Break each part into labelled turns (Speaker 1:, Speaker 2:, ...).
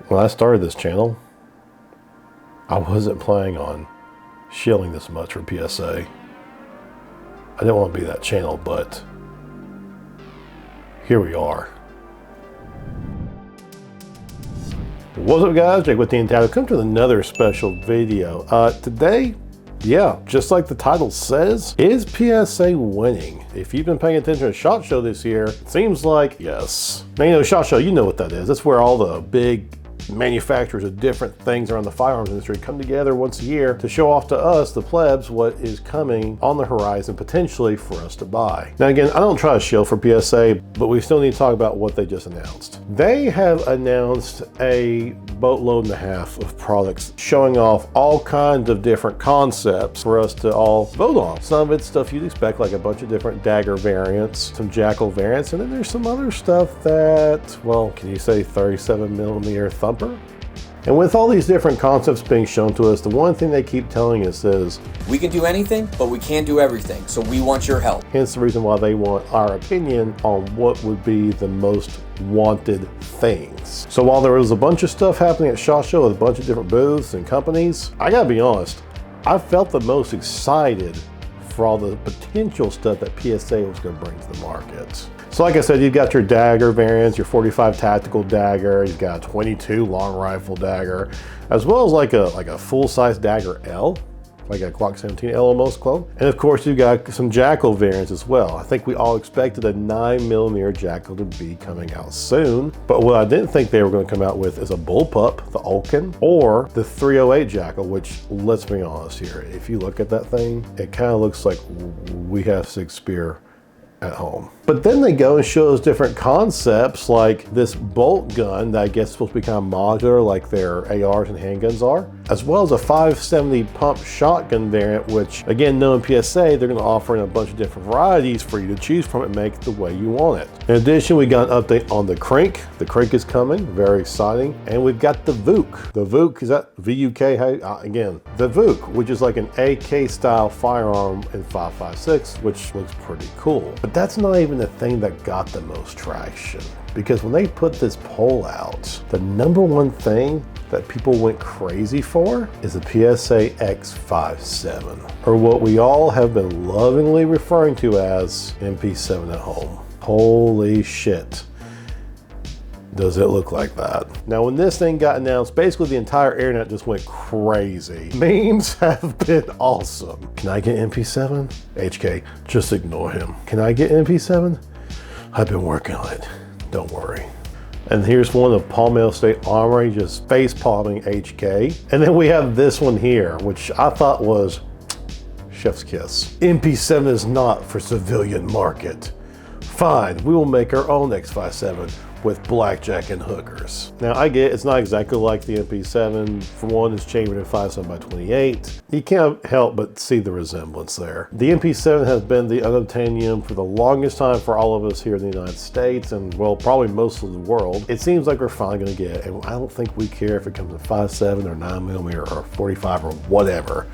Speaker 1: When I started this channel, I wasn't planning on shilling this much for PSA. I didn't want to be that channel, but here we are. What's up guys, Jake with Team Tab. Come to another special video. Today, yeah, just like the title says, is PSA winning? If you've been paying attention to SHOT Show this year, it seems like yes. Now you know SHOT Show, you know what that is. That's where all the big manufacturers of different things around the firearms industry come together once a year to show off to us, the plebs, what is coming on the horizon potentially for us to buy. Now again, I don't try to shill for PSA, but we still need to talk about what they just announced. They have announced a boatload and a half of products showing off all kinds of different concepts for us to all vote on. Some of it's stuff you'd expect, like a bunch of different dagger variants, some jackal variants, and then there's some other stuff that, well, can you say 37mm thumper? And with all these different concepts being shown to us, the one thing they keep telling us is,
Speaker 2: we can do anything, but we can't do everything, so we want your help.
Speaker 1: Hence the reason why they want our opinion on what would be the most wanted things. So while there was a bunch of stuff happening at SHOT Show with a bunch of different booths and companies, I gotta be honest, I felt the most excited for all the potential stuff that PSA was gonna bring to the market. So like I said, you've got your dagger variants, your 45 tactical dagger, you've got a 22 long rifle dagger, as well as like a full-size dagger L, like a Glock 17 L almost clone. And of course, you've got some jackal variants as well. I think we all expected a 9mm jackal to be coming out soon, but what I didn't think they were going to come out with is a bullpup, the Ulkin, or the 308 jackal, which, let's be honest here, if you look at that thing, it kind of looks like we have 6 Spear at home. But then they go and show us different concepts like this bolt gun that I guess is supposed to be kind of modular like their ARs and handguns are, as well as a 570 pump shotgun variant, which again, knowing PSA, they're going to offer in a bunch of different varieties for you to choose from and make it the way you want it. In addition, we got an update on the crank. The crank is coming, very exciting. And we've got the VUK. The VUK, is that VUK? Again, the VUK, which is like an AK style firearm in 5.56, which looks pretty cool. But that's not even the thing that got the most traction, because when they put this poll out, the #1 thing that people went crazy for is the PSA X57, or what we all have been lovingly referring to as MP7 at home. Holy shit. Does it look like that? Now, when this thing got announced, basically the entire internet just went crazy. Memes have been awesome. Can I get MP7? HK, just ignore him. Can I get MP7? I've been working on it, don't worry. And here's one of Palmetto State Armory just face palming HK. And then we have this one here, which I thought was chef's kiss. MP7 is not for civilian market. Fine, we will make our own X57 with blackjack and hookers. Now I get it's not exactly like the MP7. For one, it's chambered in 5.7x28. You can't help but see the resemblance there. The MP7 has been the unobtainium for the longest time for all of us here in the United States, and well, probably most of the world. It seems like we're finally gonna get it, and I don't think we care if it comes in 5.7 or 9mm or 45 or whatever.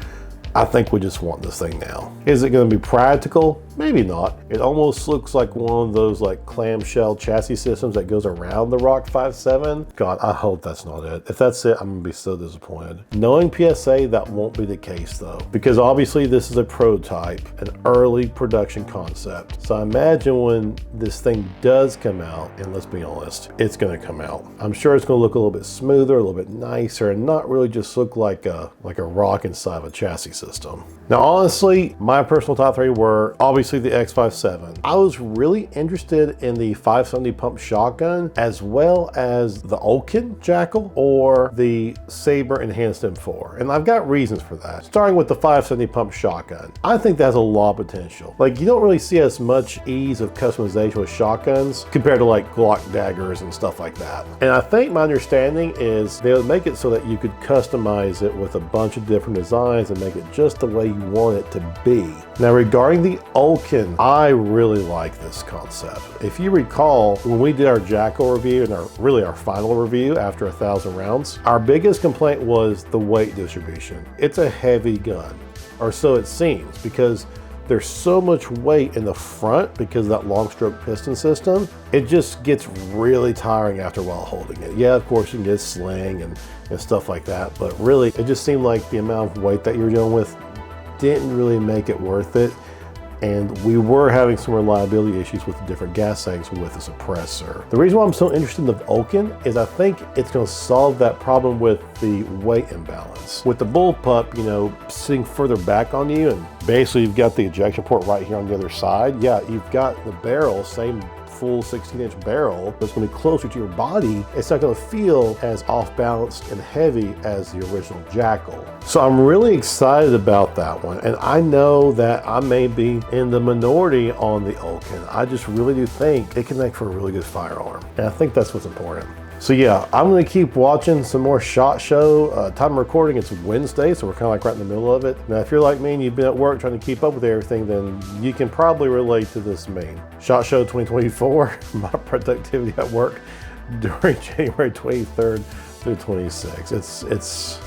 Speaker 1: I think we just want this thing now. Is it gonna be practical? Maybe not. It almost looks like one of those like clamshell chassis systems that goes around the Rock 5.7. God, I hope that's not it. If that's it, I'm gonna be so disappointed. Knowing PSA, that won't be the case though, because obviously this is a prototype, an early production concept. So I imagine when this thing does come out, and let's be honest, it's gonna come out, I'm sure it's gonna look a little bit smoother, a little bit nicer, and not really just look like a rock inside of a chassis system. Now honestly, my personal top 3 were obviously the X57. I was really interested in the 570 pump shotgun, as well as the Ulkin Jackal or the Saber Enhanced M4. And I've got reasons for that. Starting with the 570 pump shotgun. I think that has a lot of potential. Like, you don't really see as much ease of customization with shotguns compared to like Glock daggers and stuff like that. And I think my understanding is they would make it so that you could customize it with a bunch of different designs and make it just the way you want it to be. Now regarding the Ulkin, I really like this concept. If you recall, when we did our Jackal review and our final review after 1,000 rounds, our biggest complaint was the weight distribution. It's a heavy gun, or so it seems, because there's so much weight in the front because of that long stroke piston system. It just gets really tiring after a while holding it. Yeah, of course you can get sling and stuff like that, but really it just seemed like the amount of weight that you're dealing with didn't really make it worth it. And we were having some reliability issues with the different gas settings with the suppressor. The reason why I'm so interested in the Vulcan is I think it's going to solve that problem with the weight imbalance. With the bullpup, you know, sitting further back on you, and basically you've got the ejection port right here on the other side. Yeah, you've got the barrel, same full 16-inch barrel, but it's going to be closer to your body. It's not going to feel as off-balanced and heavy as the original Jackal. So I'm really excited about that one, and I know that I may be in the minority on the Vulcan. I just really do think it can make for a really good firearm, and I think that's what's important. So yeah, I'm going to keep watching some more SHOT Show. Time of recording, it's Wednesday, so we're kind of like right in the middle of it. Now, if you're like me and you've been at work trying to keep up with everything, then you can probably relate to this meme. SHOT Show 2024, my productivity at work during January 23rd through 26th.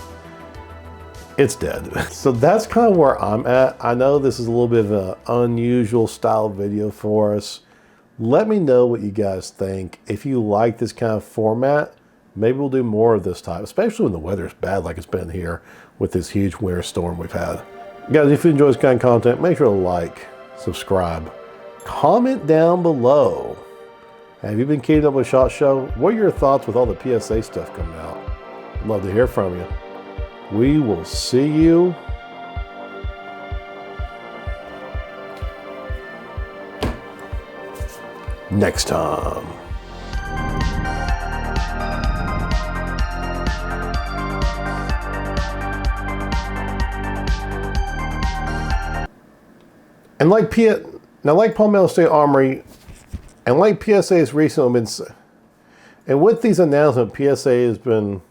Speaker 1: It's dead. So that's kind of where I'm at. I know this is a little bit of an unusual style video for us. Let me know what you guys think. If you like this kind of format, maybe we'll do more of this type, especially when the weather's bad like it's been here with this huge winter storm we've had. Guys, if you enjoy this kind of content, make sure to like, subscribe, comment down below. Have you been keeping up with SHOT Show? What are your thoughts with all the PSA stuff coming out? I'd love to hear from you. We will see you next time. And like Palmetto State Armory, and like PSA has recently been, and with these announcements, PSA has been